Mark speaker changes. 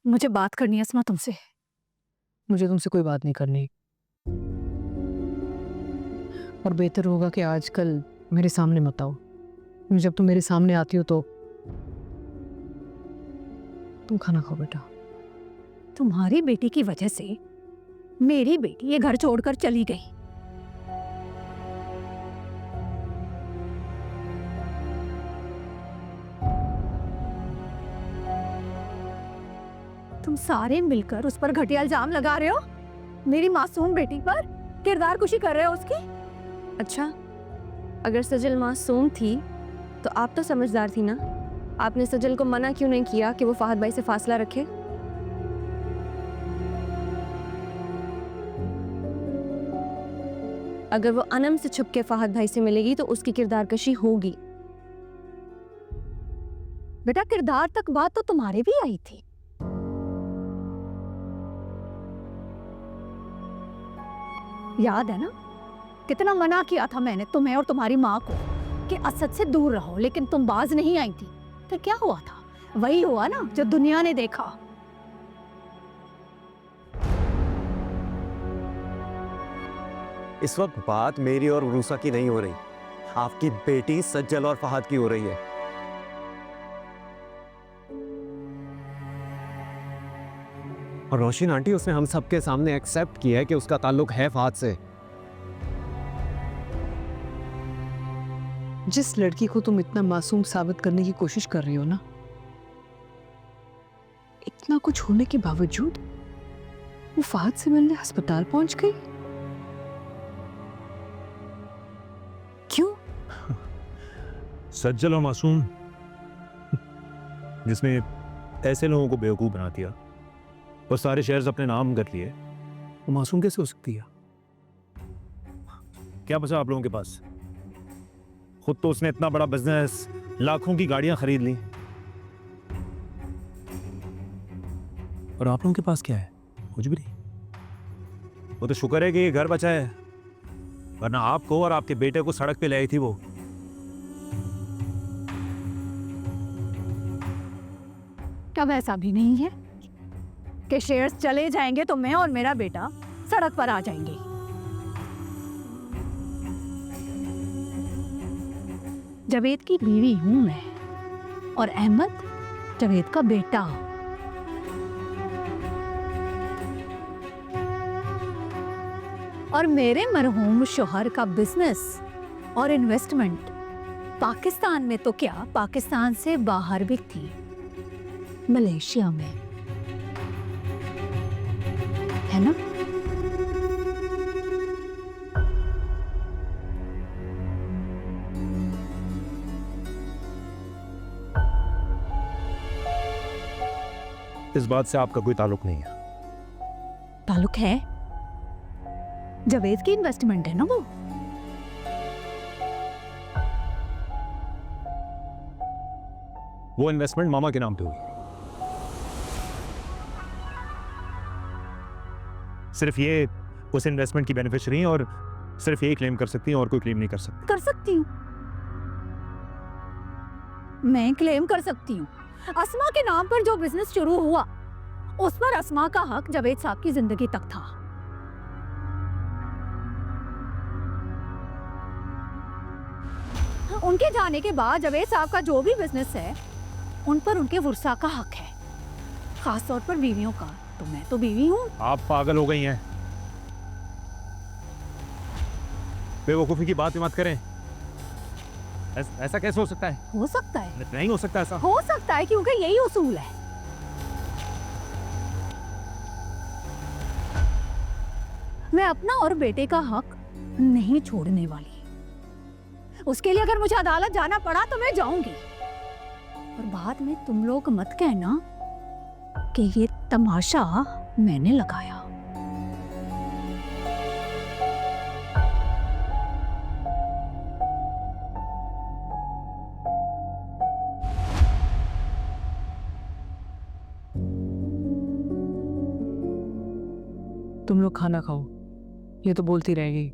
Speaker 1: मुझे बात करनी है अस्मा तुमसे।
Speaker 2: मुझे तुमसे कोई बात नहीं करनी, और बेहतर होगा कि आजकल मेरे सामने मत आओ। जब तुम मेरे सामने आती हो तो तुम खाना खाओ बेटा।
Speaker 1: तुम्हारी बेटी की वजह से मेरी बेटी ये घर छोड़कर चली गई। तुम सारे मिलकर उस पर घटिया इल्जाम लगा रहे हो, मेरी मासूम बेटी पर किरदार कुशी कर रहे हो उसकी।
Speaker 3: अच्छा, अगर सजल मासूम थी तो आप तो समझदार थी ना। आपने सजल को मना क्यों नहीं किया कि वो फहद भाई से फासला रखे? अगर वो अनम से छुप के फहद भाई से मिलेगी तो उसकी किरदार कशी होगी।
Speaker 1: बेटा किरदार तक बात तो तुम्हारे भी आई थी। याद है ना, कितना मना किया था मैंने तुम्हें और तुम्हारी माँ को कि असद से दूर रहो, लेकिन तुम बाज नहीं आई थी। फिर क्या हुआ था? वही हुआ ना जो दुनिया ने देखा।
Speaker 4: इस वक्त बात मेरी और उरूसा की नहीं हो रही, आपकी बेटी सज्जल और फहद की हो रही है। और रोशिन आंटी, उसने हम सबके सामने एक्सेप्ट किया है कि उसका ताल्लुक है फहद से।
Speaker 2: जिस लड़की को तुम इतना मासूम साबित करने की कोशिश कर रही हो ना, इतना कुछ होने के बावजूद वो फहद से मिलने अस्पताल पहुंच गई। क्यों?
Speaker 5: सज्जल और मासूम, जिसने ऐसे लोगों को बेवकूफ बना दिया और सारे शेयर्स अपने नाम कर लिए, वो मासूम कैसे हो सकती है? क्या बचा आप लोगों के पास? खुद तो उसने इतना बड़ा बिजनेस, लाखों की गाड़ियां खरीद ली, और आप लोगों के पास क्या है? कुछ भी नहीं। वो तो शुक्र है कि ये घर बचा है, वरना आपको और आपके बेटे को सड़क पे ले आई थी वो।
Speaker 1: क्या वैसा भी नहीं है कि शेयर्स चले जाएंगे तो मैं और मेरा बेटा सड़क पर आ जाएंगे? जावेद की बीवी हूं मैं, और अहमद जावेद का बेटा। और मेरे मरहूम शोहर का बिजनेस और इन्वेस्टमेंट पाकिस्तान में तो क्या, पाकिस्तान से बाहर भी थी, मलेशिया में, है ना?
Speaker 5: इस बात से आपका कोई ताल्लुक नहीं है।
Speaker 1: ताल्लुक है, जावेद की इन्वेस्टमेंट है ना वो।
Speaker 5: वो इन्वेस्टमेंट मामा के नाम पे हुई। सिर्फ ये उस इन्वेस्टमेंट की बेनिफिशियरी हैं और सिर्फ ये क्लेम कर सकती हैं, और कोई क्लेम नहीं कर सकती।
Speaker 1: कर सकती हूँ, मैं क्लेम कर सकती हूँ। अस्मा के नाम पर जो बिजनेस शुरू हुआ, उस पर अस्मा का हक जावेद साहब की जिंदगी तक था। उनके जाने के बाद जावेद साहब का जो भी बिजनेस है, उन पर उनके वुरसा का हक है, खास तौर पर बीवियों का। तो मैं तो बीवी हूँ।
Speaker 5: आप पागल हो गई हैं। बेवकूफी की बात मत करें। ऐसा कैसे हो सकता है?
Speaker 1: हो सकता है,
Speaker 5: नहीं हो सकता ऐसा।
Speaker 1: हो सकता है, क्योंकि यही उसूल है। मैं अपना और बेटे का हक नहीं छोड़ने वाली। उसके लिए अगर मुझे अदालत जाना पड़ा तो मैं जाऊंगी। और बाद में तुम लोग मत कहना कि ये तमाशा मैंने लगाया।
Speaker 2: तुम लोग खाना खाओ, ये तो बोलती रहेगी।